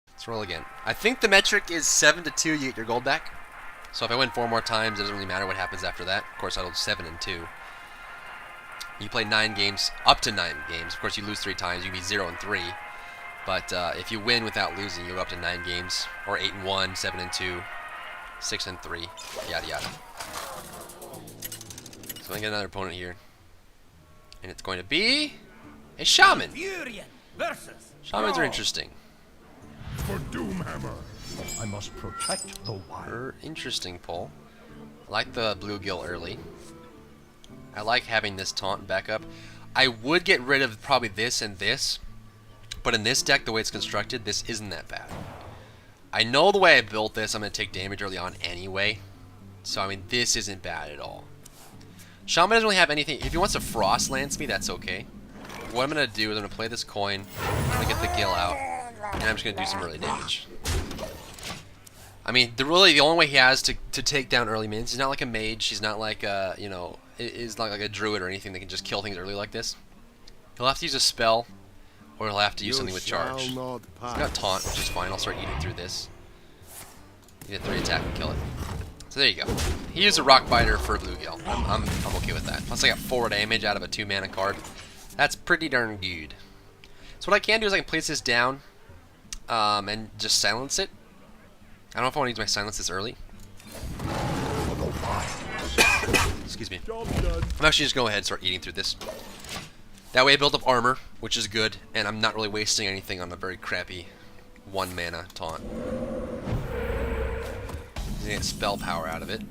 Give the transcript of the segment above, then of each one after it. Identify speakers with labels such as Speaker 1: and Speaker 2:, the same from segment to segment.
Speaker 1: Let's roll again. I think the metric is 7-2, you get your gold back. So if I win 4 more times, it doesn't really matter what happens after that. Of course, I rolled 7 and 2. You play 9 games, up to 9 games. Of course, you lose 3 times, you can be 0 and 3. But if you win without losing, you go up to 9 games, or 8 and 1, 7 and 2, 6 and 3, yada yada. So I get another opponent here, and it's going to be a Shaman. Shamans are interesting.
Speaker 2: For Doomhammer, I must protect the wild.
Speaker 1: Interesting pull. I like the bluegill early. I like having this taunt backup. I would get rid of probably this and this, but in this deck, the way it's constructed, this isn't that bad. I know the way I built this, I'm going to take damage early on anyway. So, I mean, this isn't bad at all. Shaman doesn't really have anything. If he wants to Frost Lance me, that's okay. What I'm going to do is I'm going to play this coin, I'm going to get the Gill out, and I'm just going to do some early damage. I mean, the only way he has to take down early minions, he's not like a mage, he's not like a, you know, he's not like a druid or anything that can just kill things early like this. He'll have to use a spell, or he'll have to use something with charge. He's got taunt, which is fine. I'll start eating through this. You get 3 attack and kill it. So there you go. He used a rock biter for a bluegill. I'm okay with that. Plus I got 4 damage out of a 2 mana card. That's pretty darn good. So what I can do is I can place this down and just silence it. I don't know if I want to use my silence this early. Excuse me. I'm actually just going to go ahead and start eating through this. That way I build up armor, which is good, and I'm not really wasting anything on a very crappy 1 mana taunt. I'm gonna get spell power out of it.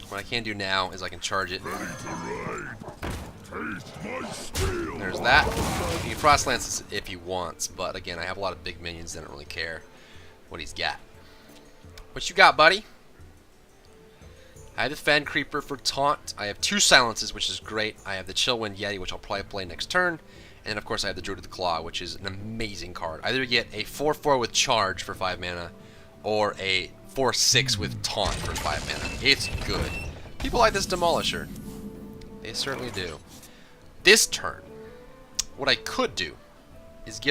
Speaker 1: What I can do now is I can charge it. There's that. You can Frost Lance this if he wants, but again, I have a lot of big minions that don't really care what he's got. What you got, buddy? I have the Fen Creeper for taunt. I have 2 silences, which is great. I have the Chillwind Yeti, which I'll probably play next turn. And then, of course, I have the Druid of the Claw, which is an amazing card. Either you get a 4/4 with charge for 5 mana, or a 4/6 with taunt for 5 mana. It's good. People like this Demolisher. They certainly do. This turn, what I could do is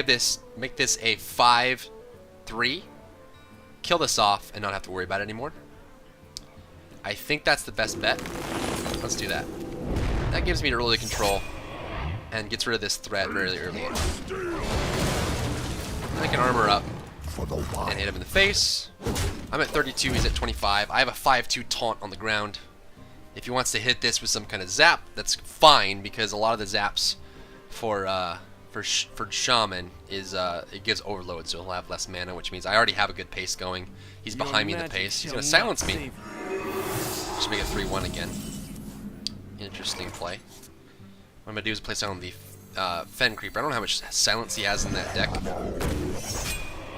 Speaker 1: make this a 5/3, kill this off, and not have to worry about it anymore. I think that's the best bet. Let's do that. That gives me early control and gets rid of this threat really early. I can armor up and hit him in the face. I'm at 32, he's at 25. I have a 5/2 taunt on the ground. If he wants to hit this with some kind of zap, that's fine, because a lot of the zaps for Shaman is it gives overload, so he'll have less mana, which means I already have a good pace going. He's behind me in the pace. He's gonna silence me. Just make it 3/1 again. Interesting play. What I'm gonna do is place down the Fen Creeper. I don't know how much silence he has in that deck.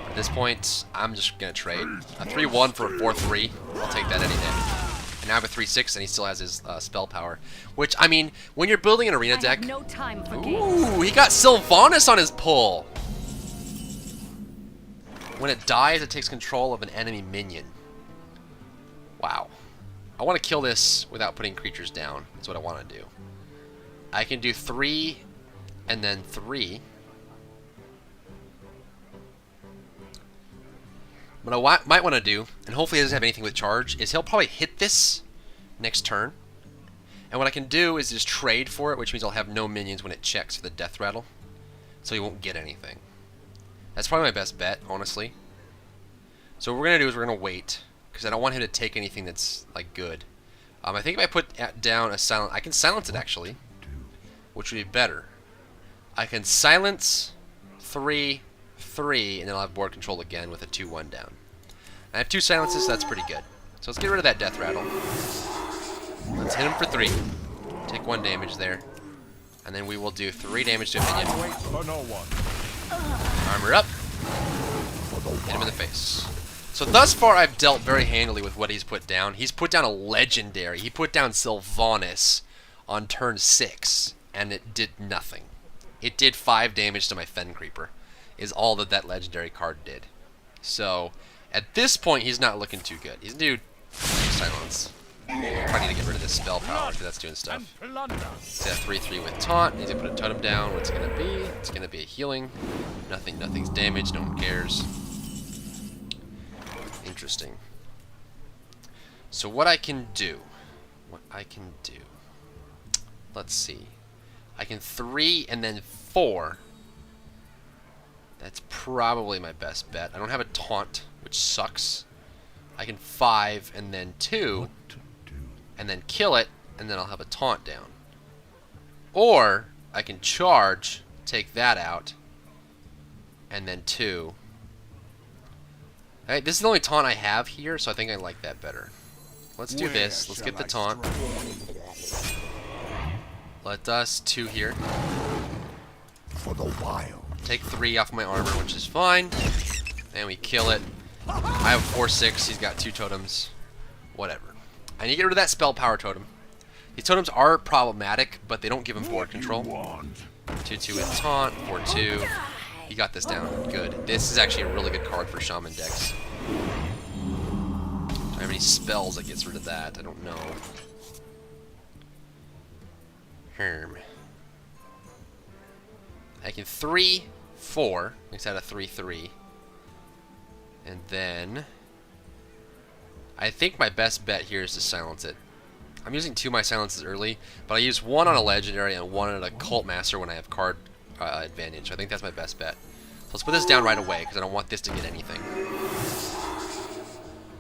Speaker 1: At this point, I'm just gonna trade a 3/1 for a 4/3. I'll take that any day. And now I have a 3/6, and he still has his spell power. Which, I mean, when you're building an arena deck,
Speaker 3: no time for
Speaker 1: ooh, he got Sylvanas on his pull. When it dies, it takes control of an enemy minion. Wow. I want to kill this without putting creatures down. That's what I want to do. I can do 3 and then 3. What I might want to do, and hopefully he doesn't have anything with charge, is he'll probably hit this next turn. And what I can do is just trade for it, which means I'll have no minions when it checks for the death rattle. So he won't get anything. That's probably my best bet, honestly. So what we're going to do is we're going to wait, because I don't want him to take anything that's like good. I think if I put down a silence, I can silence it actually, which would be better. I can silence 3/3, and then I'll have board control again with a 2/1 down. I have 2 silences, so that's pretty good. So let's get rid of that death rattle. Let's hit him for 3. Take 1 damage there, and then we will do 3 damage to a minion. Armor up. Hit him in the face. So thus far, I've dealt very handily with what he's put down. He's put down a legendary. He put down Sylvanas on turn 6, and it did nothing. It did 5 damage to my Fen Creeper, is all that that legendary card did. So, at this point, he's not looking too good. He's going to do silence. Probably need to get rid of this spell power because that's doing stuff. It's at 3/3 with taunt. Needs to put a totem down. What's it gonna be? It's gonna be a healing. Nothing's damaged. No one cares. Interesting. So what I can do? Let's see. I can 3 and then 4. That's probably my best bet. I don't have a taunt, which sucks. I can 5 and then 2, and then kill it, and then I'll have a taunt down. Or I can charge, take that out, and then 2. Alright, this is the only taunt I have here, so I think I like that better. Let's do this. Let's get the taunt. Let us 2 here.
Speaker 2: For the wild.
Speaker 1: Take 3 off my armor, which is fine. And we kill it. I have 4/6. He's got 2 totems. Whatever. I need to get rid of that spell power totem. These totems are problematic, but they don't give him board control. 2/2 with taunt. 4/2. He got this down. Good. This is actually a really good card for Shaman decks. Do I have any spells that gets rid of that? I don't know. Herm. I can 3, 4. Makes that a 3/3. And then I think my best bet here is to silence it. I'm using 2 of my silences early, but I use 1 on a legendary and 1 on a cult master when I have card advantage. I think that's my best bet. So let's put this down right away because I don't want this to get anything.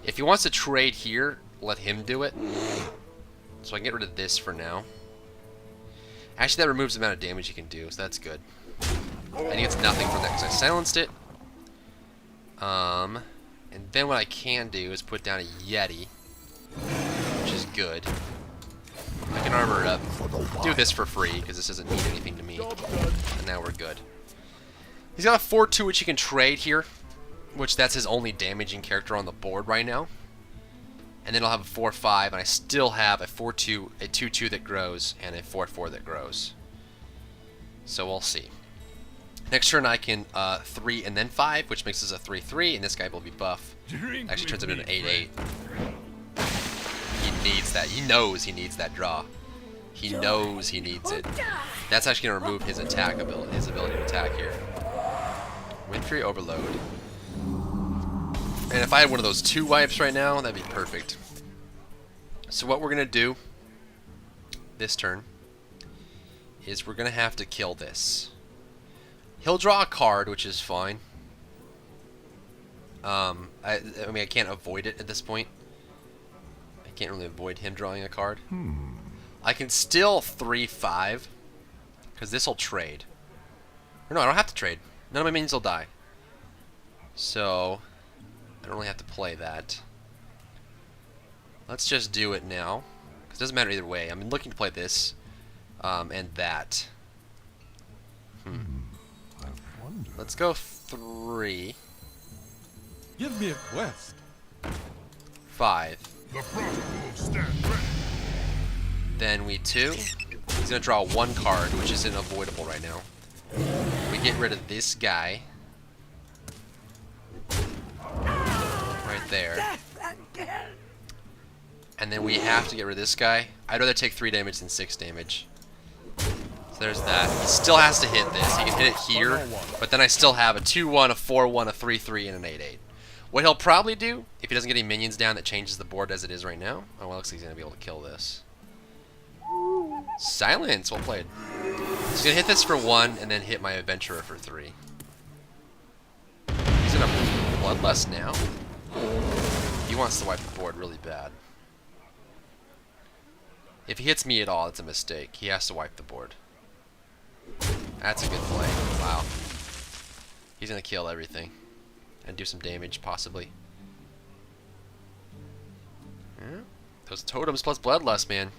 Speaker 1: If he wants to trade here, let him do it. So I can get rid of this for now. Actually, that removes the amount of damage he can do, so that's good. And he gets nothing from that because I silenced it. And then what I can do is put down a Yeti, which is good. I can armor it up. Do this for free because this doesn't mean anything to me. And now we're good. He's got a 4/2 which he can trade here, which that's his only damaging character on the board right now. And then I'll have a 4/5, and I still have a 4/2, a 2/2 that grows, and a 4/4 that grows. So we'll see. Next turn I can 3 and then 5, which makes us a 3/3, and this guy will be buff. Actually turns it into an 8/8. He needs that. He knows he needs that draw. He knows he needs it. That's actually going to remove his attack ability, his ability to attack here. Windfury Overload. And if I had one of those 2 wipes right now, that'd be perfect. So what we're going to do this turn is we're going to have to kill this. He'll draw a card, which is fine. I mean, I can't avoid it at this point. I can't really avoid him drawing a card. I can still 3/5, because this will trade. Or no, I don't have to trade. None of my minions will die. So I don't really have to play that. Let's just do it now, because it doesn't matter either way. I'm looking to play this and that. Let's go 3.
Speaker 3: Give me a quest.
Speaker 1: 5.
Speaker 2: The Frostwolves stand ready.
Speaker 1: Then we 2. He's gonna draw 1 card, which is unavoidable right now. We get rid of this guy. Right there. And then we have to get rid of this guy. I'd rather take 3 damage than 6 damage. So there's that. He still has to hit this. He can hit it here, but then I still have a 2/1, a 4/1, a 3/3, and an 8/8. What he'll probably do, if he doesn't get any minions down, that changes the board as it is right now. Oh, well, looks like he's going to be able to kill this. Silence! Well played. He's going to hit this for 1, and then hit my Adventurer for 3. He's going to Bloodlust now. He wants to wipe the board really bad. If he hits me at all, it's a mistake. He has to wipe the board. That's a good play. Wow. He's going to kill everything. And do some damage, possibly. Yeah. Those totems plus Bloodlust, man.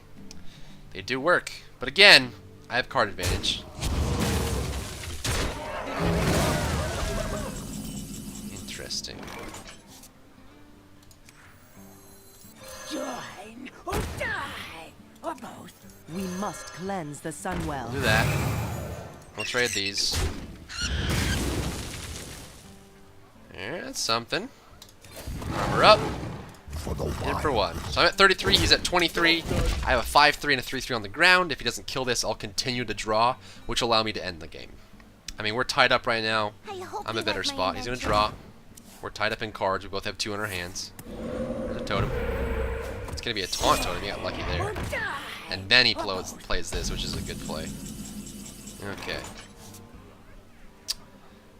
Speaker 1: They do work. But again, I have card advantage. Interesting.
Speaker 4: Join or die, or both. We must cleanse the Sunwell.
Speaker 1: Do that. We'll trade these. Yeah, that's something. Armor up.
Speaker 2: For the
Speaker 1: Hit him
Speaker 2: wild.
Speaker 1: for 1. So I'm at 33, he's at 23. I have a 5-3 and a 3-3 on the ground. If he doesn't kill this, I'll continue to draw, which will allow me to end the game. I mean, we're tied up right now. I'm a better spot. He's going to draw. We're tied up in cards. We both have 2 in our hands. There's a totem. It's going to be a taunt totem. He got lucky there. And then he plays this, which is a good play. Okay.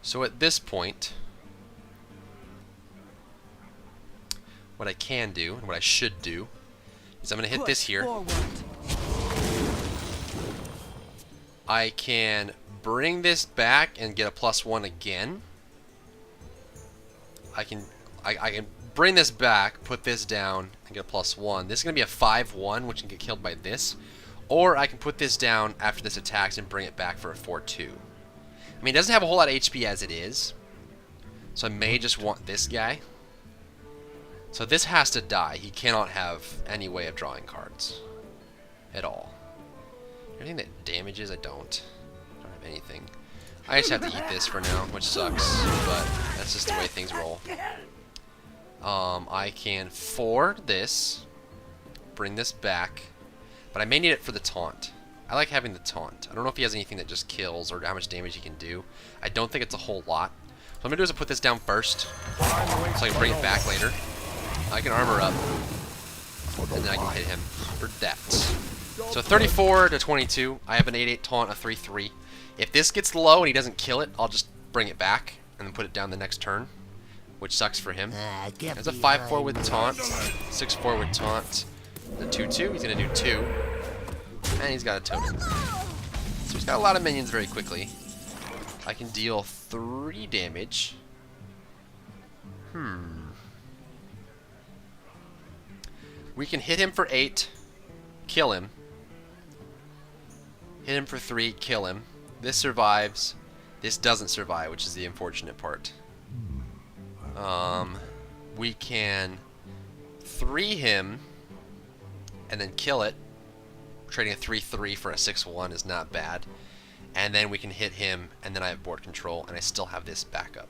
Speaker 1: So at this point, what I can do, and what I should do, is I'm going to hit this here. I can bring this back and get a +1 again. I can bring this back, put this down, and get a +1. This is going to be a 5-1, which can get killed by this. Or I can put this down after this attacks and bring it back for a 4-2. I mean, it doesn't have a whole lot of HP as it is. So I may just want this guy. So this has to die. He cannot have any way of drawing cards. At all. Anything that damages, I don't have anything. I just have to eat this for now, which sucks. But that's just the way things roll. I can forward this. Bring this back. But I may need it for the taunt. I like having the taunt. I don't know if he has anything that just kills or how much damage he can do. I don't think it's a whole lot. So what I'm going to do is put this down first. So I can bring it back later. I can armor up. And then I can hit him for that. So 34 to 22. I have an 8-8 taunt, a 3-3. If this gets low and he doesn't kill it, I'll just bring it back and then put it down the next turn. Which sucks for him. There's a 5-4 with taunt. 6-4 with taunt. The 2-2. He's going to do 2. And he's got a totem. So he's got a lot of minions very quickly. I can deal 3 damage. We can hit him for 8. Kill him. Hit him for 3. Kill him. This survives. This doesn't survive, which is the unfortunate part. We can 3 him and then kill it. Trading a 3-3 for a 6-1 is not bad. And then we can hit him, and then I have board control, and I still have this backup.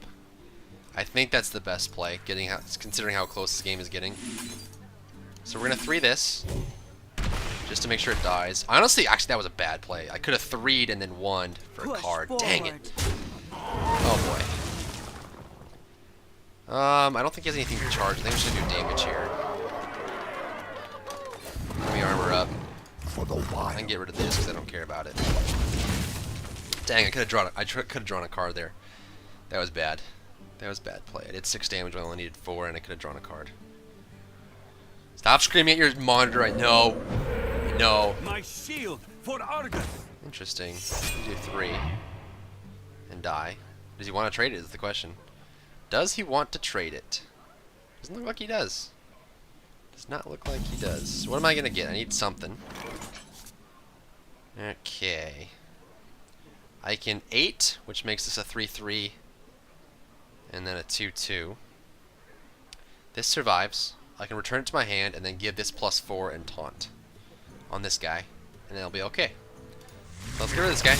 Speaker 1: I think that's the best play, considering how close this game is getting. So we're going to 3 this, just to make sure it dies. Honestly, actually, that was a bad play. I could have 3'd and then 1'd for a card. Dang it. Oh, boy. I don't think he has anything to charge. I think we should do damage here. Let me armor up.
Speaker 2: For the wild.
Speaker 1: I can get rid of this because I don't care about it. Dang, I could have drawn a card there. That was bad. That was bad play. I did 6 damage when I only needed 4, and I could have drawn a card. Stop screaming at your monitor. I know. I know.
Speaker 3: My shield for Argus.
Speaker 1: Interesting. Do 3 and die. Does he want to trade it? Is the question. Does he want to trade it? Doesn't look like he does. Does not look like he does. So what am I gonna get? I need something. Okay. I can 8, which makes this a 3-3, and then a 2-2. This survives. I can return it to my hand and then give this +4 and taunt on this guy, and then it'll be okay. So let's get rid of this guy.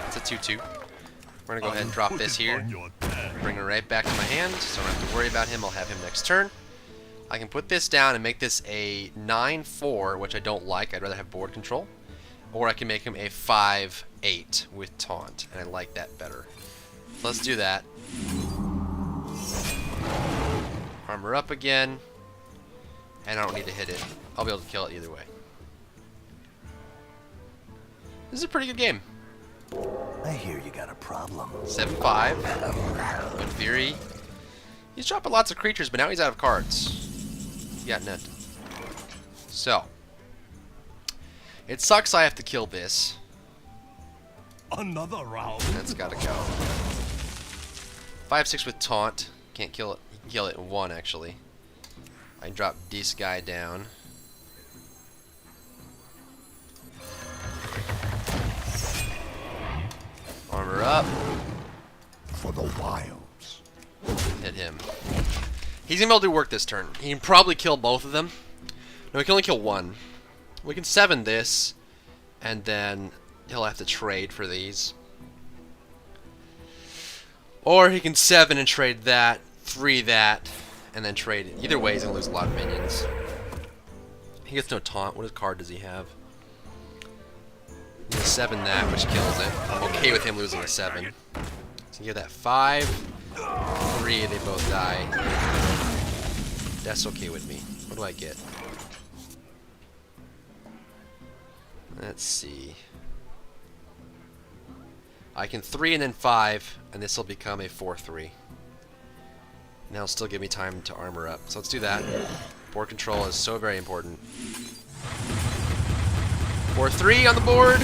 Speaker 1: It's a 2-2. We're gonna go ahead and drop this here. Bring it right back to my hand, so I don't have to worry about him. I'll have him next turn. I can put this down and make this a 9-4, which I don't like. I'd rather have board control. Or I can make him a 5-8 with taunt, and I like that better. So let's do that. Armor up again. And I don't need to hit it. I'll be able to kill it either way. This is a pretty good game.
Speaker 2: I hear you got a problem.
Speaker 1: 7-5. Good Fury. He's dropping lots of creatures, but now he's out of cards. He got nothing. So. It sucks I have to kill this.
Speaker 3: Another round.
Speaker 1: That's gotta go. 5-6 with taunt. Can't kill it. You can kill it in 1, actually. I can drop this guy down. Armor up.
Speaker 2: For the wilds.
Speaker 1: Hit him. He's gonna be able to do work this turn. He can probably kill both of them. No, he can only kill 1. We can 7 this, and then he'll have to trade for these. Or he can 7 and trade that, 3 that, and then trade. Either way, he's gonna lose a lot of minions. He gets no taunt. What card does he have? He has 7 that, which kills it. I'm okay with him losing a 7. So you get that 5, 3, they both die. That's okay with me. What do I get? Let's see. I can 3 and then 5, and this will become a 4-3. And that'll still give me time to armor up. So let's do that. Board control is so very important. 4-3 on the board.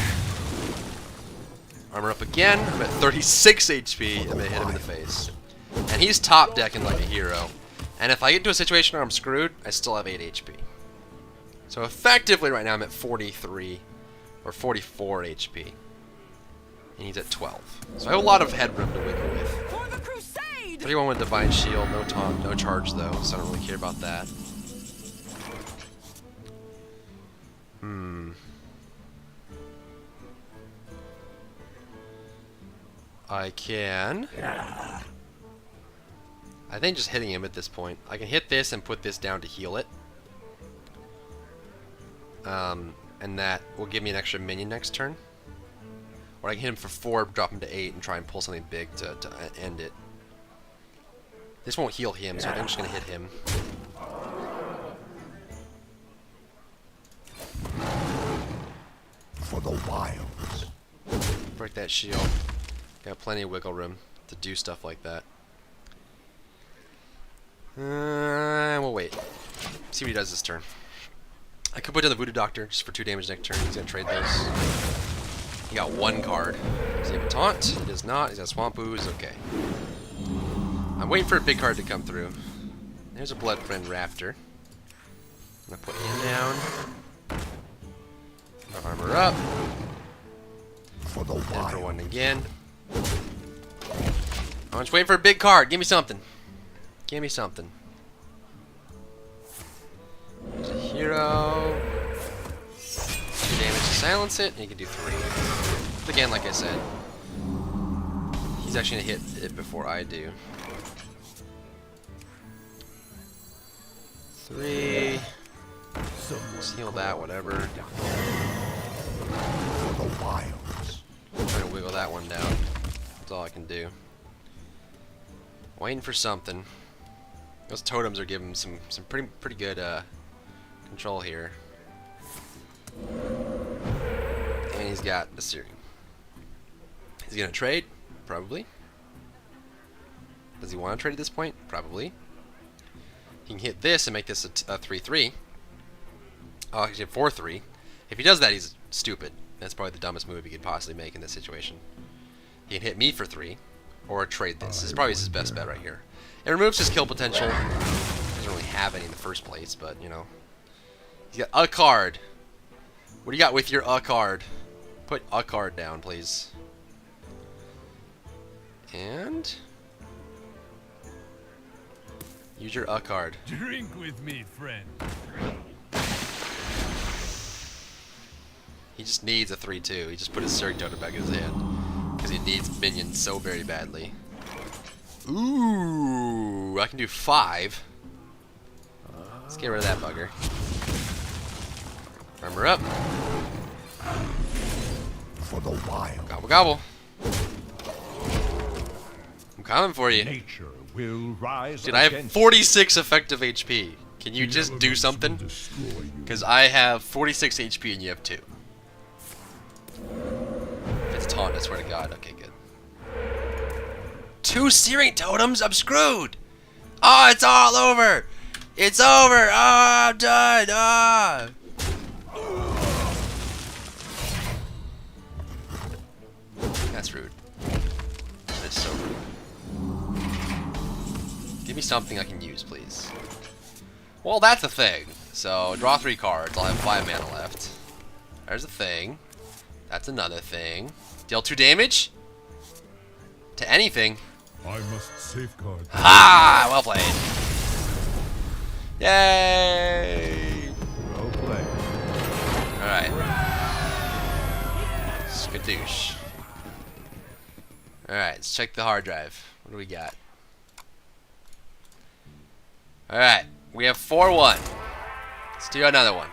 Speaker 1: Armor up again. I'm at 36 HP. I'm gonna hit him in the face. And he's top decking like a hero. And if I get into a situation where I'm screwed, I still have 8 HP. So effectively right now I'm at 43 or 44 HP. And he's at 12. So I have a lot of headroom to wiggle with.
Speaker 4: For the crusade!
Speaker 1: 31 with Divine Shield, no taunt, no charge though, so I don't really care about that. I can... I think just hitting him at this point. I can hit this and put this down to heal it. And that will give me an extra minion next turn. Or I can hit him for 4, drop him to 8, and try and pull something big to end it. This won't heal him, so I think I'm just going to hit him.
Speaker 2: For the wilds.
Speaker 1: Break that shield. Got plenty of wiggle room to do stuff like that. We'll wait. See what he does this turn. I could put in the Voodoo Doctor just for 2 damage next turn. He's going to trade those. He got 1 card. Does he have a taunt? He does not. He's got Swamp Ooze. Okay. I'm waiting for a big card to come through. There's a Bloodfriend Raptor. I'm going to put him down. Armor up.
Speaker 2: For the
Speaker 1: And for
Speaker 2: wild.
Speaker 1: 1 again. I'm just waiting for a big card. Give me something. Give me something. There's a hero. 2 damage to silence it, and you can do 3. But again, like I said, he's actually gonna hit it before I do. 3. Seal that, whatever.
Speaker 2: For the wilds.
Speaker 1: Try to wiggle that one down. That's all I can do. Waiting for something. Those totems are giving some pretty good control here. And he's got the Syrian. He's gonna trade, probably. Does he want to trade at this point? Probably. He can hit this and make this a 3-3. Oh, actually a 4-3. If he does that, he's stupid. That's probably the dumbest move he could possibly make in this situation. He can hit me for 3, or trade this. This is probably his best bet right here. It removes his kill potential. He doesn't really have any in the first place, but, you know. He's got a card. What do you got with your a card? Put a card down, please. And... use your a card.
Speaker 3: Drink with me, friend.
Speaker 1: He just needs a 3-2. He just put his Surrey Totem back in his hand. Because he needs minions so very badly. Ooh, I can do 5. Let's get rid of that bugger. Armor up.
Speaker 2: For the wild.
Speaker 1: Gobble gobble. I'm coming for you.
Speaker 2: Nature will rise.
Speaker 1: Dude, I have
Speaker 2: against
Speaker 1: 46 effective HP. Can you
Speaker 2: the
Speaker 1: just do
Speaker 2: elements
Speaker 1: something?
Speaker 2: will destroy you.
Speaker 1: Because I have 46 HP and you have 2. If it's taunt, I swear to God. Okay, good. 2 Searing Totems? I'm screwed! Oh, it's all over! It's over! Oh, I'm done! Ah! That's rude. That is so rude. Give me something I can use, please. Well, that's a thing. So, draw 3 cards. I'll have 5 mana left. There's a thing. That's another thing. Deal 2 damage? To anything.
Speaker 2: I must safeguard.
Speaker 1: Ah, well played. Yay!
Speaker 2: Well played.
Speaker 1: Alright. Skadoosh. Alright, let's check the hard drive. What do we got? Alright, we have 4-1. Let's do another one.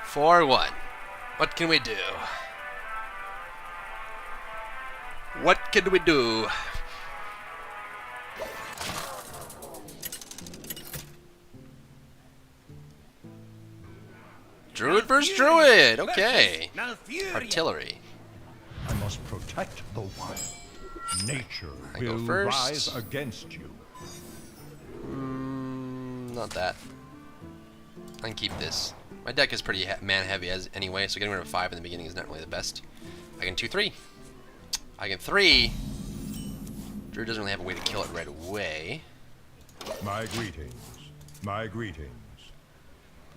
Speaker 1: 4-1. What can we do? What can we do? Druid versus Druid! Okay. Artillery.
Speaker 2: I must protect the wild. Nature
Speaker 1: I go
Speaker 2: will
Speaker 1: first.
Speaker 2: rise against you.
Speaker 1: Not that. I can keep this. My deck is pretty man heavy as anyway, so getting rid of 5 in the beginning is not really the best. I can 2-3. I can 3. Druid doesn't really have a way to kill it right away.
Speaker 2: My greetings. My greetings.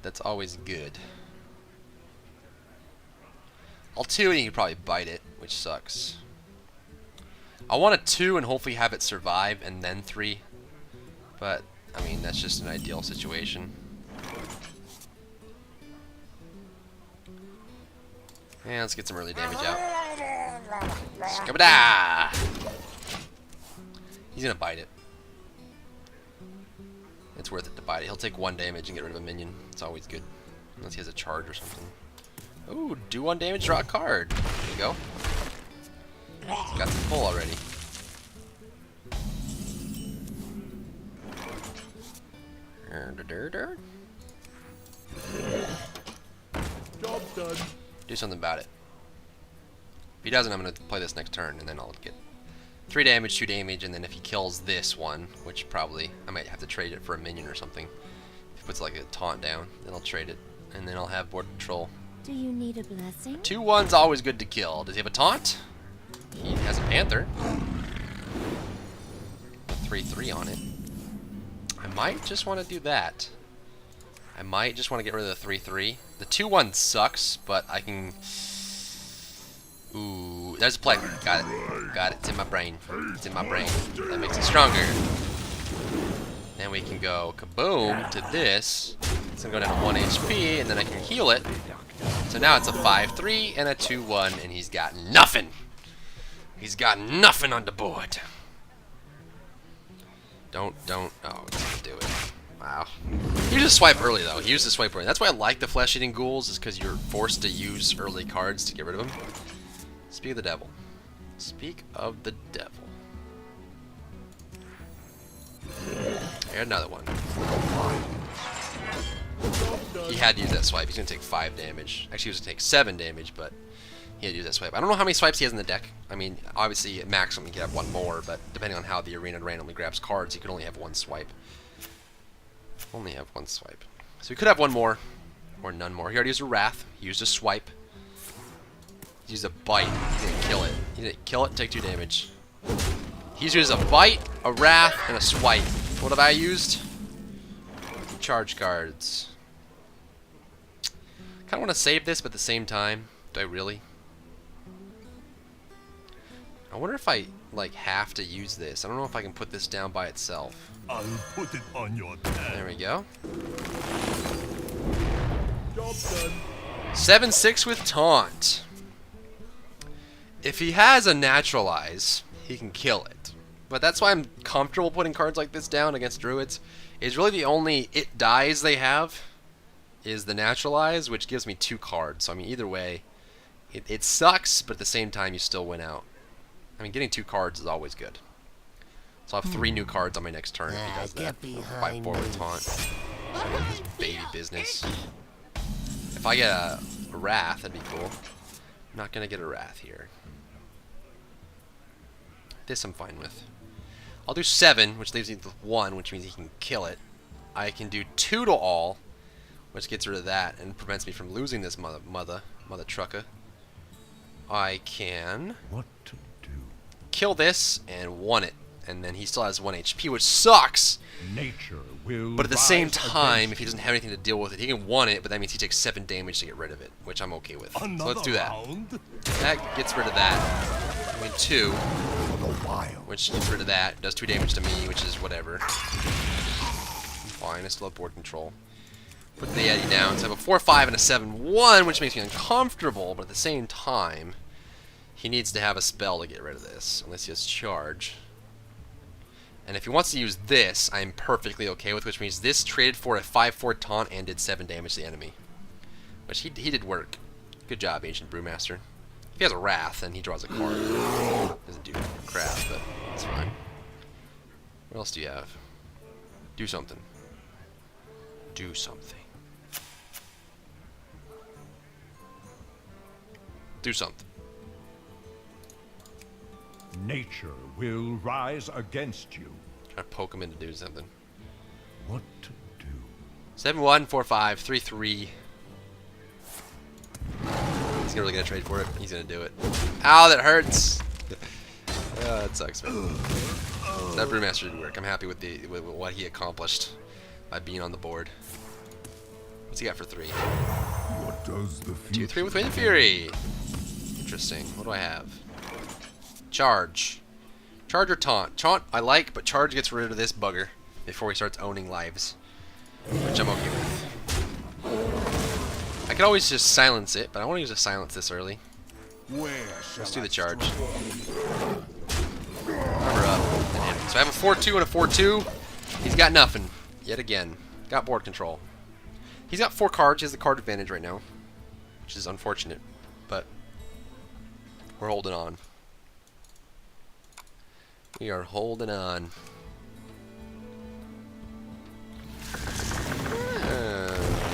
Speaker 1: That's always good. I'll 2 and you can probably bite it, which sucks. I want a 2 and hopefully have it survive and then 3. But, I mean, that's just an ideal situation. Yeah, let's get some early damage out. Skabada! He's gonna bite it. It's worth it to bite it. He'll take 1 damage and get rid of a minion. It's always good. Unless he has a charge or something. Ooh, do 1 damage, draw a card. There you go. He's got some pull already.
Speaker 2: Job done.
Speaker 1: Do something about it. If he doesn't, I'm going to play this next turn, and then I'll get 3 damage, 2 damage, and then if he kills this one, which probably, I might have to trade it for a minion or something. If he puts like a taunt down, then I'll trade it, and then I'll have board control.
Speaker 5: Do you need a blessing?
Speaker 1: 2/1's always good to kill. Does he have a taunt? He has a panther. 3/3 on it. I might just want to do that. I might just want to get rid of the 3/3. The 2/1 sucks, but I can... Ooh, there's a play. Got it. Got it. It's in my brain. It's in my brain. That makes it stronger. Then we can go kaboom to this. It's going to go down to 1 HP, and then I can heal it. So now it's a 5/3 and a 2/1, and he's got nothing. He's got nothing on the board. Oh, it's gonna do it. Wow. He used to swipe early, though. He used to swipe early. That's why I like the flesh-eating ghouls, is because you're forced to use early cards to get rid of them. Speak of the devil. Speak of the devil. Here's another one. He had to use that swipe. He's going to take 5 damage. Actually, he was going to take 7 damage, but he had to use that swipe. I don't know how many swipes he has in the deck. I mean, obviously, at maximum, he could have 1 more, but depending on how the arena randomly grabs cards, he could only have 1 swipe. Only have 1 swipe. So he could have 1 more, or none more. He already used a Wrath. He used a swipe. He used a bite. He didn't kill it. He didn't kill it and take 2 damage. He's used a bite, a Wrath, and a swipe. What have I used? Charge cards. Kind of want to save this, but at the same time, do I really? I wonder if I like have to use this. I don't know if I can put this down by itself.
Speaker 3: I'll put it on your tab.
Speaker 1: There we go.
Speaker 3: Job done.
Speaker 1: 7/6 with taunt. If he has a naturalize, he can kill it. But that's why I'm comfortable putting cards like this down against druids. It's really the only it dies they have is the naturalize, which gives me 2 cards. So I mean, either way, it sucks, but at the same time, you still win out. I mean, getting 2 cards is always good. So I'll have 3 new cards on my next turn if he does that. 5/4 with taunt. So his baby business. If I get a Wrath, that'd be cool. I'm not gonna get a Wrath here. This I'm fine with. I'll do 7, which leaves me with 1, which means he can kill it. I can do 2 to all, which gets rid of that and prevents me from losing this mother trucker. I can
Speaker 2: What to do?
Speaker 1: kill this and 1 it, and then he still has 1 HP, which sucks.
Speaker 2: Nature will
Speaker 1: But at the same
Speaker 2: rise
Speaker 1: time, if
Speaker 2: against
Speaker 1: he doesn't have anything to deal with it, he can 1 it, but that means he takes 7 damage to get rid of it, which I'm okay with. So let's do that.
Speaker 3: Round.
Speaker 1: That gets rid of that. I mean 2,
Speaker 2: for the wild.
Speaker 1: which gets rid of that. Does 2 damage to me, which is whatever. I'm fine. I still have board control. Put the Yeti down. So I have a 4/5 and a 7/1, which makes me uncomfortable, but at the same time, he needs to have a spell to get rid of this, unless he has charge. And if he wants to use this, I'm perfectly okay with, which means this traded for a 5/4 taunt and did 7 damage to the enemy. Which he did work. Good job, Ancient Brewmaster. If he has a Wrath, then he draws a card. Doesn't do crap, but it's fine. What else do you have? Do something. Do something. Do something.
Speaker 2: Nature will rise against you.
Speaker 1: Try to poke him into doing something.
Speaker 2: What to do?
Speaker 1: 7-1, 4-5, 3-3. He's really gonna trade for it. He's gonna do it. Ow, that hurts. Oh, that sucks, man. So that Brewmaster did work. I'm happy with what he accomplished by being on the board. What's he got for 3?
Speaker 3: What does the
Speaker 1: 2-3 with Wind Fury. Interesting. What do I have? Charge. Charge or taunt? Taunt I like, but charge gets rid of this bugger before he starts owning lives, which I'm okay with. I could always just silence it, but I want to use a silence this early. Let's do the charge. Cover up. So I have a 4-2 and a 4-2. He's got nothing. Yet again. Got board control. He's got 4 cards. He has the card advantage right now, which is unfortunate, but we're holding on. We are holding on.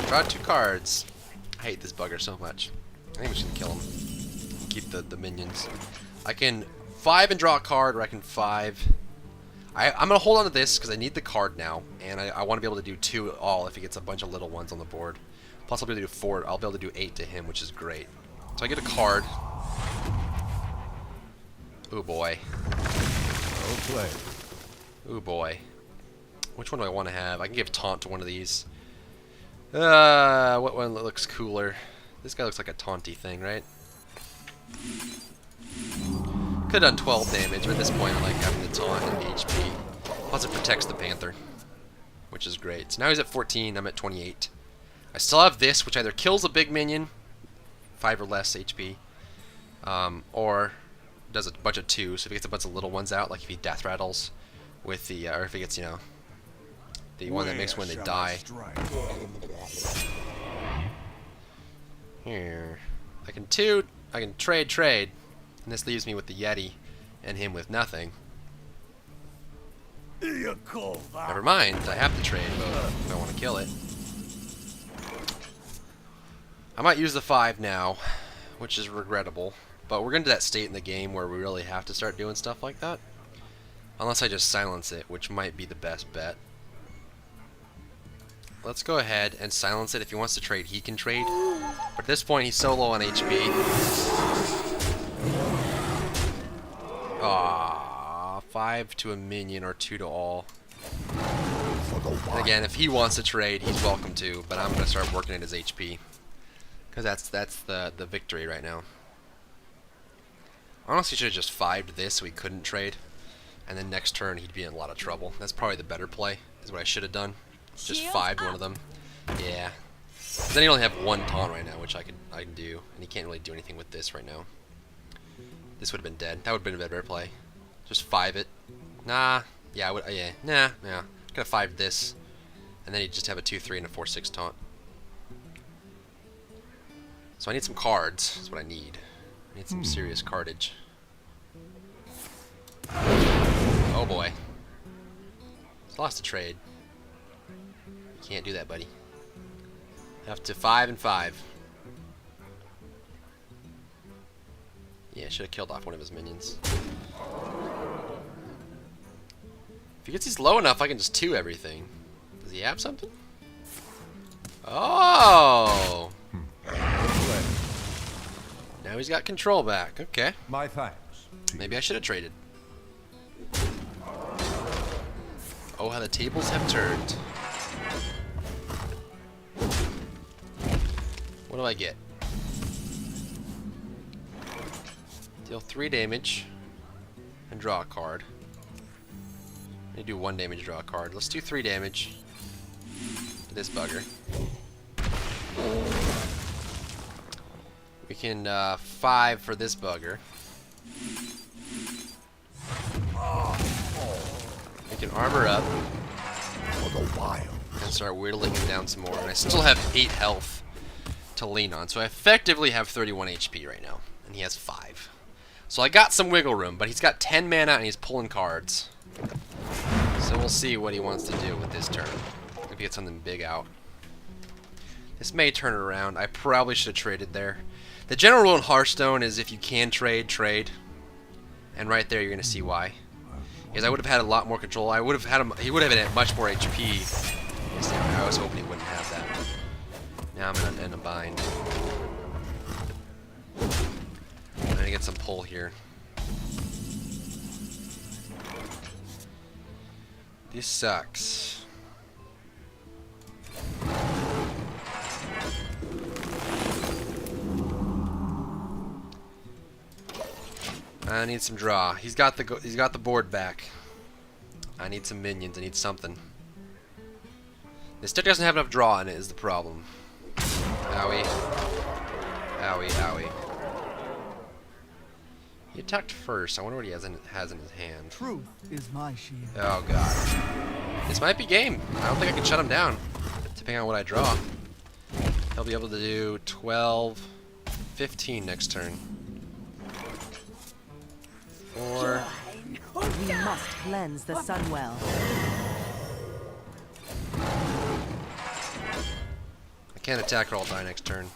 Speaker 1: Draw 2 cards. I hate this bugger so much. I think we should kill him. Keep the minions. I can 5 and draw a card, or I can 5. I'm going to hold on to this because I need the card now, and I want to be able to do 2 all if he gets a bunch of little ones on the board. Plus I'll be able to do 4. I'll be able to do 8 to him, which is great. So I get a card. Ooh boy.
Speaker 2: Well played.
Speaker 1: Ooh boy. Which one do I want to have? I can give taunt to one of these. What one looks cooler? This guy looks like a taunty thing, right? Could have done 12 damage, but at this point I like having the taunt and the HP. Plus it protects the Panther, which is great. So now he's at 14, I'm at 28. I still have this, which either kills a big minion, 5 or less HP, or does a bunch of 2, so if he gets a bunch of little ones out, like if he death rattles with the, or if he gets, you know, the one that makes when they die. Here. I can trade, and this leaves me with the Yeti and him with nothing. Never mind, I have to trade both if I want to kill it. I might use the 5 now, which is regrettable, but we're getting to that state in the game where we really have to start doing stuff like that. Unless I just silence it, which might be the best bet. Let's go ahead and silence it. If he wants to trade, he can trade. But at this point, he's so low on HP. Aww, 5 to a minion or 2 to all. And again, if he wants to trade, he's welcome to, but I'm going to start working at his HP. Because that's the victory right now. Honestly, should have just 5'd this so he couldn't trade. And then next turn, he'd be in a lot of trouble. That's probably the better play, is what I should have done. Just 5'd one of them. Yeah. Then he only have 1 taunt right now, which I can do. And he can't really do anything with this right now. This would have been dead. That would have been a better play. Just 5 it. Nah. Yeah, I would. Yeah. Nah. Yeah. Could have 5'd this. And then he'd just have a 2-3 and a 4-6 taunt. So I need some cards. That's what I need. I need some serious cardage. Oh boy. He's lost a trade. You can't do that, buddy. Have to 5 and 5. Yeah, should have killed off one of his minions. If he gets these low enough, I can just 2 everything. Does he have something? Oh! Now he's got control back. Okay.
Speaker 2: My thanks.
Speaker 1: Maybe I should have traded. Oh, how the tables have turned. What do I get? Deal 3 damage and draw a card. I need to do 1 damage, draw a card. Let's do 3 damage to this bugger. We can 5 for this bugger. We can armor up
Speaker 3: For the wild.
Speaker 1: and start whittling him down some more. And I still have 8 health to lean on. So I effectively have 31 HP right now. And he has 5. So I got some wiggle room, but he's got 10 mana and he's pulling cards. So we'll see what he wants to do with this turn. If he gets something big out. This may turn it around. I probably should have traded there. The general rule in Hearthstone is if you can trade, trade. And right there you're going to see why. Because I would have had a lot more control. I would have had him. He would have had much more HP. I was hoping he wouldn't have that. Now I'm in a bind. I'm going to get some pull here. This sucks. I need some draw. He's got the board back. I need some minions. I need something. This deck doesn't have enough draw in it is the problem. Owie. Owie, owie. He attacked first. I wonder what he has in his hand.
Speaker 6: Truth is my shield.
Speaker 1: Oh god. This might be game. I don't think I can shut him down. Depending on what I draw. He'll be able to do 12, 15 next turn. 4.
Speaker 4: We must cleanse the Sunwell.
Speaker 1: I can't attack or I'll die next turn.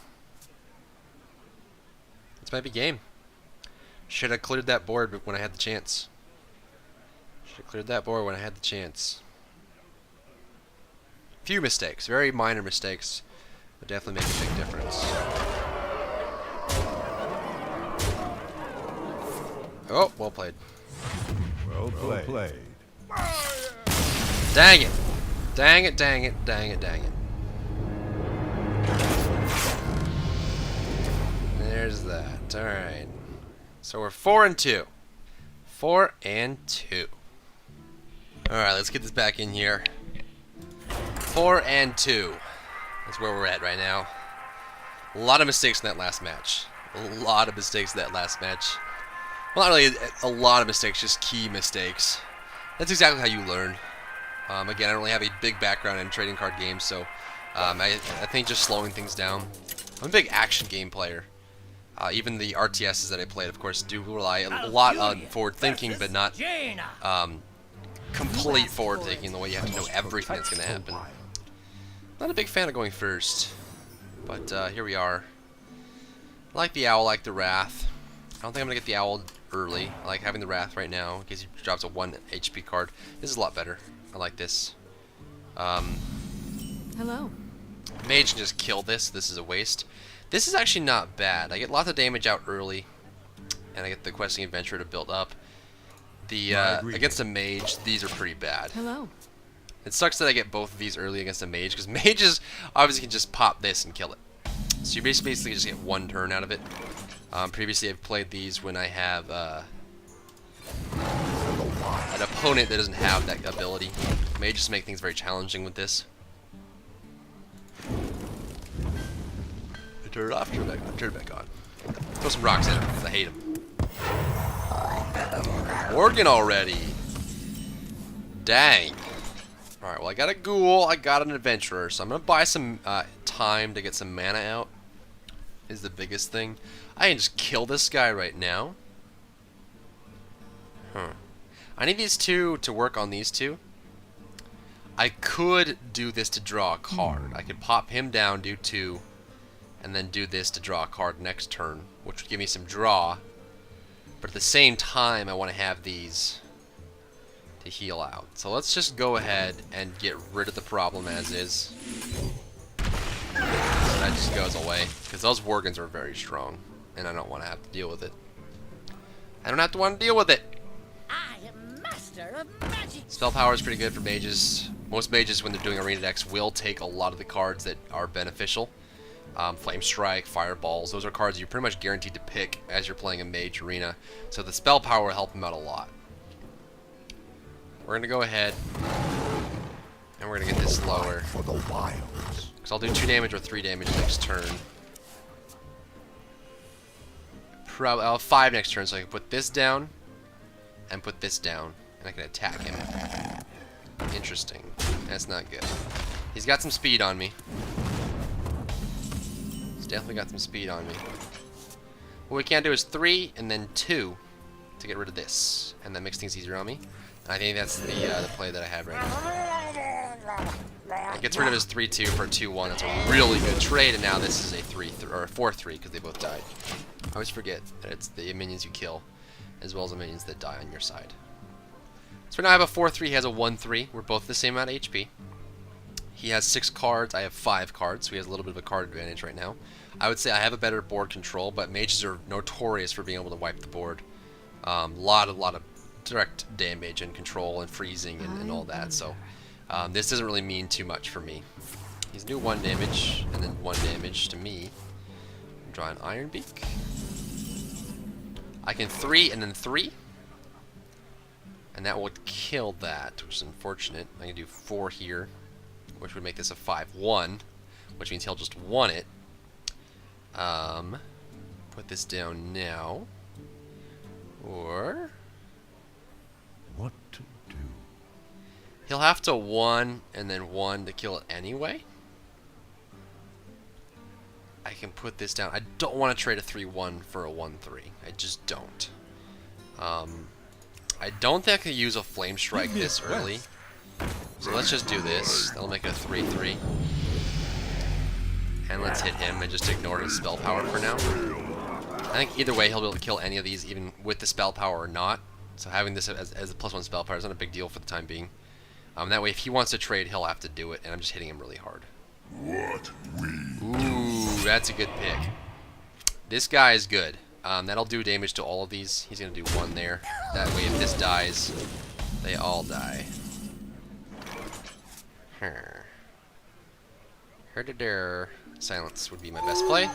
Speaker 1: This might be game. Should have cleared that board when I had the chance. Should have cleared that board when I had the chance. Few mistakes, very minor mistakes, but definitely make a big difference. Oh, well played.
Speaker 3: Well played.
Speaker 1: Dang it! Dang it, dang it, dang it, dang it. There's that. Alright. So we're 4 and 2. 4 and 2. Alright, let's get this back in here. 4 and 2. That's where we're at right now. A lot of mistakes in that last match. A lot of mistakes in that last match. Well, not really a lot of mistakes, just key mistakes. That's exactly how you learn. Again, I don't really have a big background in trading card games, so I think just slowing things down. I'm a big action game player. Even the RTSs that I played, of course, do rely a lot on forward thinking, but not complete forward thinking, the way you have to know everything that's going to happen. Not a big fan of going first, but here we are. I like the Owl, I like the Wrath. I don't think I'm going to get the Owl early. I like having the Wrath right now, in case he drops a 1 HP card. This is a lot better. I like this.
Speaker 4: Hello.
Speaker 1: Mage can just kill this. This is a waste. This is actually not bad. I get lots of damage out early, and I get the Questing Adventurer to build up. The against a Mage, these are pretty bad.
Speaker 4: Hello.
Speaker 1: It sucks that I get both of these early against a Mage, because Mages obviously can just pop this and kill it. So you basically just get 1 turn out of it. Previously I've played these when I have an opponent that doesn't have that ability. Mage just make things very challenging with this. Turn it off, turn it back on. Throw some rocks at him, because I hate him. Morgan already. Dang. Alright, well I got a Ghoul, I got an Adventurer, so I'm going to buy some time to get some mana out. Is the biggest thing. I can just kill this guy right now. Huh. I need these two to work on these two. I could do this to draw a card. I could pop him down, do 2, and then do this to draw a card next turn, which would give me some draw. But at the same time, I want to have these to heal out. So let's just go ahead and get rid of the problem as is. So that just goes away, because those Worgans are very strong, and I don't want to have to deal with it. I don't have to want to deal with it.
Speaker 7: I am master of magic.
Speaker 1: Spell power is pretty good for mages. Most mages, when they're doing arena decks, will take a lot of the cards that are beneficial. Flame Strike, Fireballs, those are cards you're pretty much guaranteed to pick as you're playing a mage arena. So the spell power will help them out a lot. We're going to go ahead, and we're going to get this lower.
Speaker 3: For the wilds.
Speaker 1: Because I'll do 2 damage or 3 damage next turn. I'll have 5 next turn, so I can put this down, and put this down, and I can attack him. Interesting. That's not good. He's got some speed on me. He's definitely got some speed on me. What we can do is 3 and then 2 to get rid of this, and that makes things easier on me. And I think that's the play that I have right now. It gets rid of his 3-2 for a 2-1. That's a really good trade, and now this is a 3-3 or a 4-3 because they both died. I always forget that it's the minions you kill as well as the minions that die on your side. So now I have a 4-3. He has a 1-3. We're both the same amount of HP. He has 6 cards. I have 5 cards, so he has a little bit of a card advantage right now. I would say I have a better board control, but mages are notorious for being able to wipe the board. Lot of direct damage and control and freezing and all that. So this doesn't really mean too much for me. He's do 1 damage and then 1 damage to me. Draw an Iron Beak. I can 3 and then 3. And that would kill that, which is unfortunate. I can do 4 here, which would make this a 5-1, which means he'll just 1 it. Put this down now. Or
Speaker 3: What to do?
Speaker 1: he'll have to 1 and then 1 to kill it anyway. I can put this down. I don't want to trade a 3-1 for a 1-3. I just don't. I don't think I could use a Flame Strike this early. So let's just do this. That'll make it a 3-3. And let's hit him and just ignore his spell power for now. I think either way he'll be able to kill any of these, even with the spell power or not. So having this as a +1 spell power is not a big deal for the time being. That way if he wants to trade, he'll have to do it, and I'm just hitting him really hard. Ooh, that's a good pick. This guy is good. That'll do damage to all of these. He's going to do 1 there. That way if this dies, they all die. Herdider. Silence would be my best play.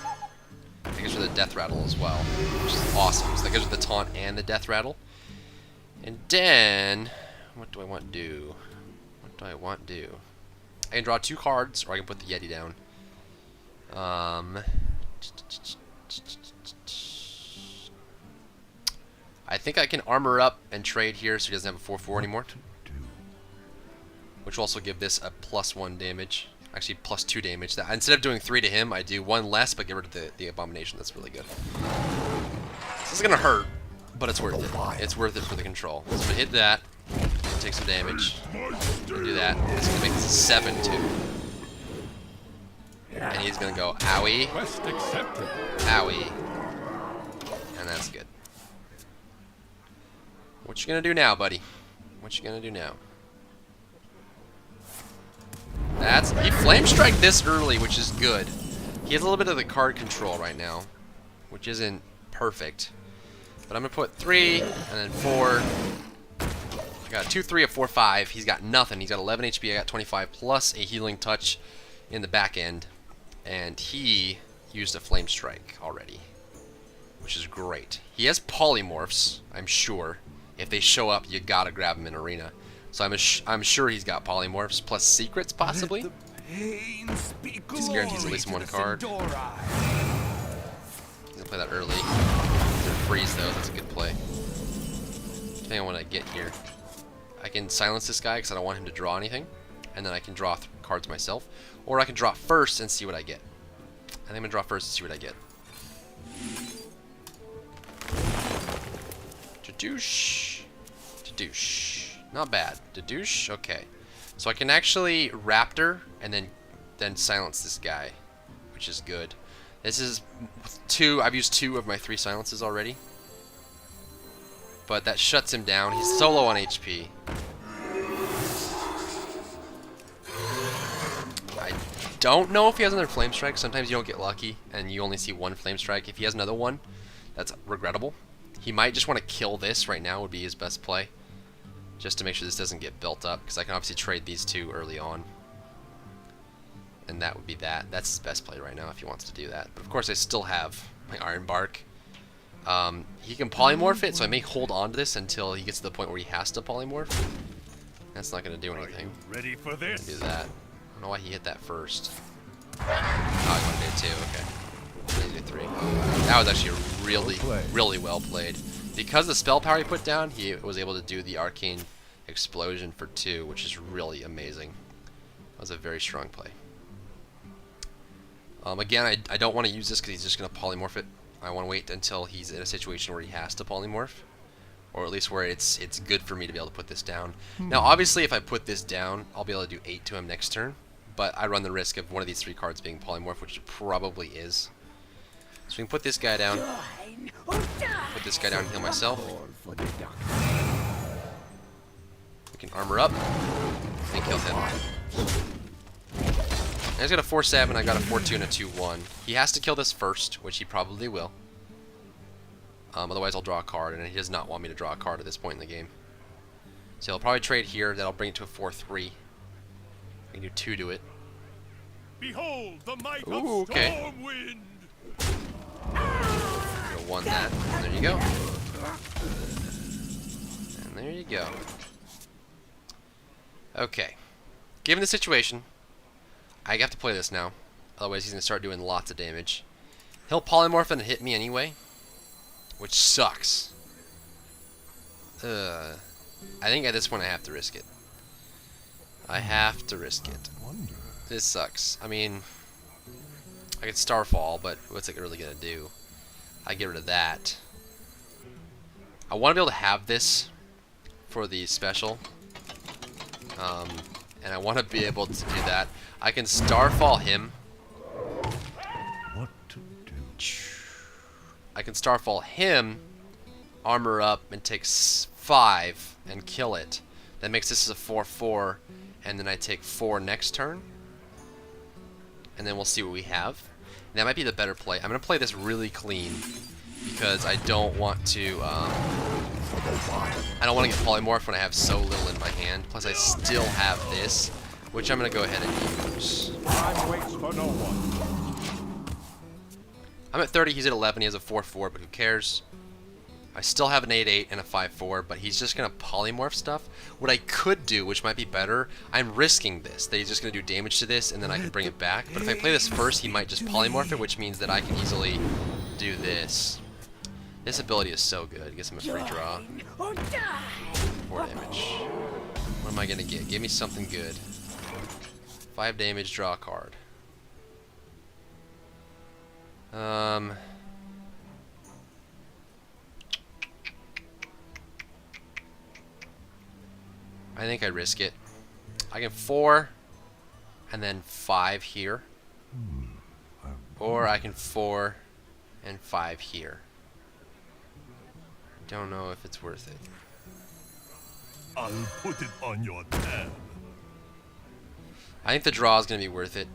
Speaker 1: That gives her the Death Rattle as well, which is awesome. So that gives her the Taunt and the Death Rattle. And then, what do I want to do? What do I want to do? I can draw 2 cards, or I can put the Yeti down. I think I can armor up and trade here so he doesn't have a 4-4 anymore. Which will also give this a +1 damage. Actually, +2 damage. That instead of doing 3 to him, I do 1 less, but get rid of the abomination. That's really good. This is gonna hurt, but it's worth it. It's worth it for the control. So I'm gonna hit that, take some damage, and do that. It's gonna make this a 7-2. And he's gonna go owie, owie, and that's good. What you gonna do now, buddy? What you gonna do now? He Flame Strike this early, which is good. He has a little bit of the card control right now, which isn't perfect. But I'm gonna put 3 and then 4. I got 2, 3, a 4, 5. He's got nothing. He's got 11 HP. I got 25 plus a healing touch in the back end, and he used a Flame Strike already, which is great. He has polymorphs, I'm sure. If they show up, you gotta grab them in arena. So I'm sure he's got polymorphs plus secrets possibly. Just guarantees at least 1 card. He's gonna play that early. He's gonna freeze those. That's a good play. Depending on what I get here, I can silence this guy because I don't want him to draw anything, and then I can draw cards myself, or I can draw first and see what I get. I think I'm gonna draw first and see what I get. Jadoosh. Jadoosh. Not bad. Jadoosh? Okay. So I can actually Raptor and then silence this guy, which is good. This is 2. I've used 2 of my 3 silences already. But that shuts him down. He's so low on HP. I don't know if he has another Flame Strike. Sometimes you don't get lucky and you only see 1 Flame Strike. If he has another one, that's regrettable. He might just want to kill this right now would be his best play, just to make sure this doesn't get built up, because I can obviously trade these 2 early on. And that would be that. That's his best play right now if he wants to do that. But of course I still have my Iron Bark. He can polymorph it, so I may hold on to this until he gets to the point where he has to polymorph. That's not going to do anything.
Speaker 2: Ready for this?
Speaker 1: Do that. I don't know why he hit that first. Oh, I want to do 2. Okay. I do 3. That was actually really well played. Because the spell power he put down, he was able to do the arcane explosion for 2, which is really amazing. That was a very strong play. Again, I don't want to use this because he's just going to polymorph it. I want to wait until he's in a situation where he has to polymorph, or at least where it's good for me to be able to put this down. Now, obviously, if I put this down, I'll be able to do 8 to him next turn, but I run the risk of one of these 3 cards being polymorphed, which it probably is. So we can put this guy down, put this guy down and heal myself. We can armor up and kill him. Now he's got a 4-7, I got a 4-2 and a 2-1. He has to kill this first, which he probably will. Otherwise I'll draw a card, and he does not want me to draw a card at this point in the game. So he'll probably trade here, that'll bring it to a 4-3. We can do 2 to it.
Speaker 2: Behold the might
Speaker 1: Ooh,
Speaker 2: of
Speaker 1: okay.
Speaker 2: Stormwind!
Speaker 1: 1 that, and there you go. And there you go. Okay. Given the situation, I have to play this now. Otherwise he's going to start doing lots of damage. He'll polymorph and hit me anyway, which sucks. I think at this point I have to risk it. I have to risk it. This sucks. I mean, I could Starfall, but what's it really going to do? I get rid of that. I want to be able to have this for the special. And I want to be able to do that. I can Starfall him.
Speaker 3: What to do?
Speaker 1: I can Starfall him, armor up, and take 5 and kill it. That makes this a 4-4, and then I take 4 next turn. And then we'll see what we have. That might be the better play. I'm going to play this really clean because I don't want to get polymorphed when I have so little in my hand. Plus I still have this, which I'm going to go ahead and use.
Speaker 2: Time waits for no one.
Speaker 1: I'm at 30, he's at 11, he has a 4-4, but who cares? I still have an 8-8 and a 5-4, but he's just going to polymorph stuff. What I could do, which might be better, I'm risking this, that he's just going to do damage to this, and then I can bring it back. But if I play this first, he might just polymorph it, which means that I can easily do this. This ability is so good. It gives him a free draw. 4 damage. What am I going to get? Give me something good. 5 damage, draw a card. I think I risk it. I can 4 and then 5 here. Or I can 4 and 5 here. I don't know if it's worth it.
Speaker 2: I'll put it on your tab.
Speaker 1: I think the draw is going to be worth it.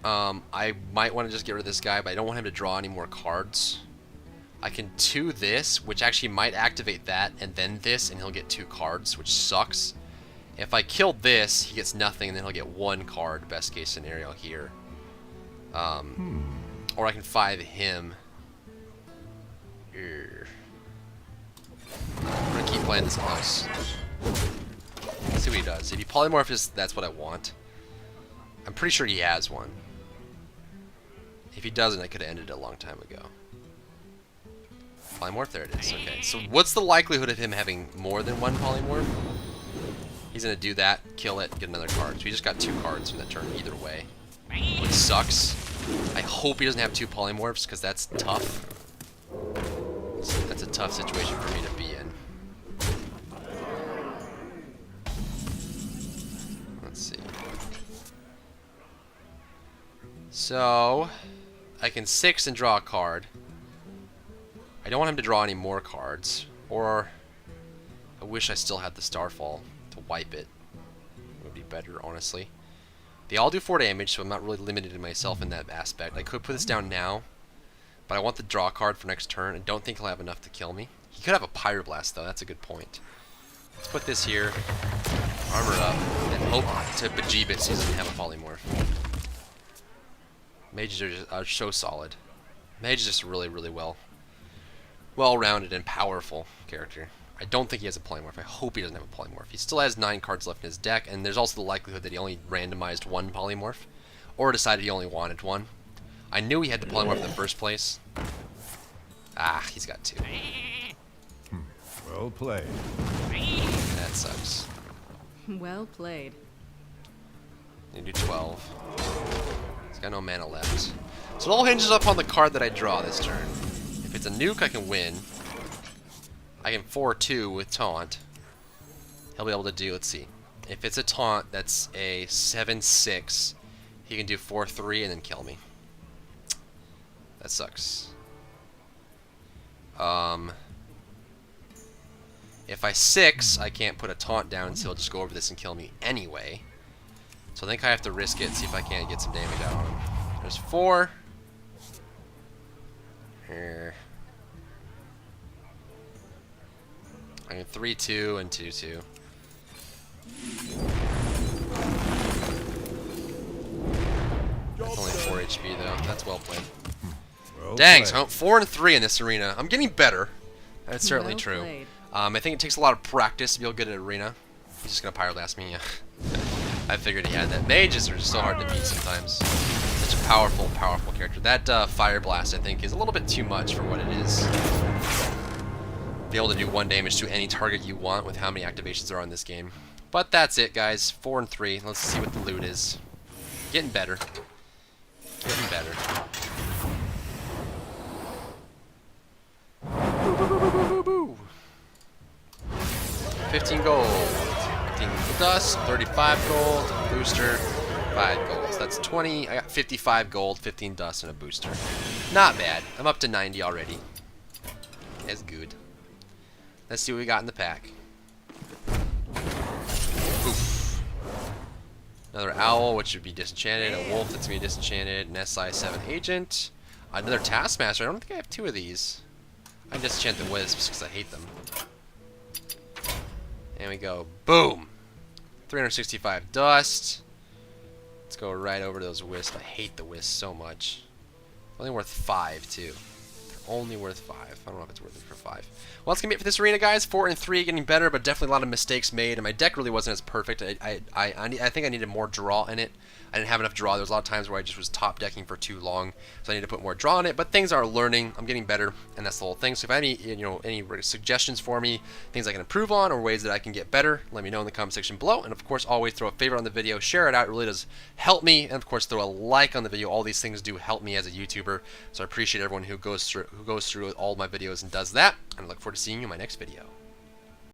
Speaker 1: I might want to just get rid of this guy, but I don't want him to draw any more cards. I can 2 this, which actually might activate that, and then this, and he'll get 2 cards, which sucks. If I kill this, he gets nothing, and then he'll get 1 card, best case scenario here. Or I can 5 him. I'm going to keep playing this close. Let's see what he does. If he polymorphs, that's what I want. I'm pretty sure he has one. If he doesn't, I could have ended it a long time ago. Polymorph, there it is. Okay, so what's the likelihood of him having more than 1 polymorph? He's going to do that, kill it, get another card. So he just got 2 cards from that turn either way. Which sucks. I hope he doesn't have 2 polymorphs, because that's tough. That's a tough situation for me to be in. Let's see. So, I can 6 and draw a card. I don't want him to draw any more cards. Or, I wish I still had the Starfall to wipe it. It would be better, honestly. They all do 4 damage, so I'm not really limited to myself in that aspect. I could put this down now, but I want the draw card for next turn. I don't think he'll have enough to kill me. He could have a Pyroblast, though. That's a good point. Let's put this here, armor up, and hope to bejeebits he doesn't have a polymorph. Mages are so solid. Mage is just really, really well-rounded and powerful character. I don't think he has a polymorph. I hope he doesn't have a polymorph. He still has 9 cards left in his deck, and there's also the likelihood that he only randomized 1 polymorph, or decided he only wanted 1. I knew he had the polymorph in the first place. Ah, he's got 2.
Speaker 2: Well played.
Speaker 1: That sucks.
Speaker 4: Well played.
Speaker 1: You do 12. He's got no mana left. So it all hinges up on the card that I draw this turn. If it's a nuke, I can win. I can 4-2 with taunt. He'll be able to do, let's see. If it's a taunt that's a 7-6, he can do 4-3 and then kill me. That sucks. If I 6, I can't put a taunt down, so he'll just go over this and kill me anyway. So I think I have to risk it, see if I can't get some damage out on him. There's 4. Here. I can 3-2 and 2-2. That's only 4 HP though. That's well played.
Speaker 2: Well
Speaker 1: Dang,
Speaker 2: played.
Speaker 1: so I'm 4 and 3 in this arena. I'm getting better. That's certainly
Speaker 4: Well
Speaker 1: true.
Speaker 4: played.
Speaker 1: I think it takes a lot of practice to be able to get an arena. He's just gonna Pyroblast me. I figured he had that. Mages are just so hard to beat sometimes. Such a powerful, powerful character. That Fire Blast, I think, is a little bit too much for what it is. Be able to do 1 damage to any target you want with how many activations there are in this game. But that's it, guys. 4 and 3. Let's see what the loot is. Getting better. Getting better. 15 gold. 15 dust. 35 gold. Booster. 5 gold. So that's 20. I got 55 gold, 15 dust, and a booster. Not bad. I'm up to 90 already. That's good. Let's see what we got in the pack. Oof. Another owl, which would be disenchanted. A wolf that's going to be disenchanted. An SI7 agent. Another taskmaster. I don't think I have 2 of these. I can disenchant the wisps because I hate them. And we go. Boom! 365 dust. Let's go right over to those wisps. I hate the wisps so much. Only worth 5 too. They're only worth 5. I don't know if it's worth it for 5. Well, that's gonna be it for this arena, guys. 4 and 3, getting better, but definitely a lot of mistakes made. And my deck really wasn't as perfect. I think I needed more draw in it. I didn't have enough draw. There was a lot of times where I just was top decking for too long, so I need to put more draw in it. But things are learning. I'm getting better, and that's the whole thing. So if I have any suggestions for me, things I can improve on, or ways that I can get better, let me know in the comment section below. And of course, always throw a favorite on the video, share it out. It really does help me. And of course, throw a like on the video. All these things do help me as a YouTuber. So I appreciate everyone who goes through all my videos and does that. And I look forward to seeing you in my next video.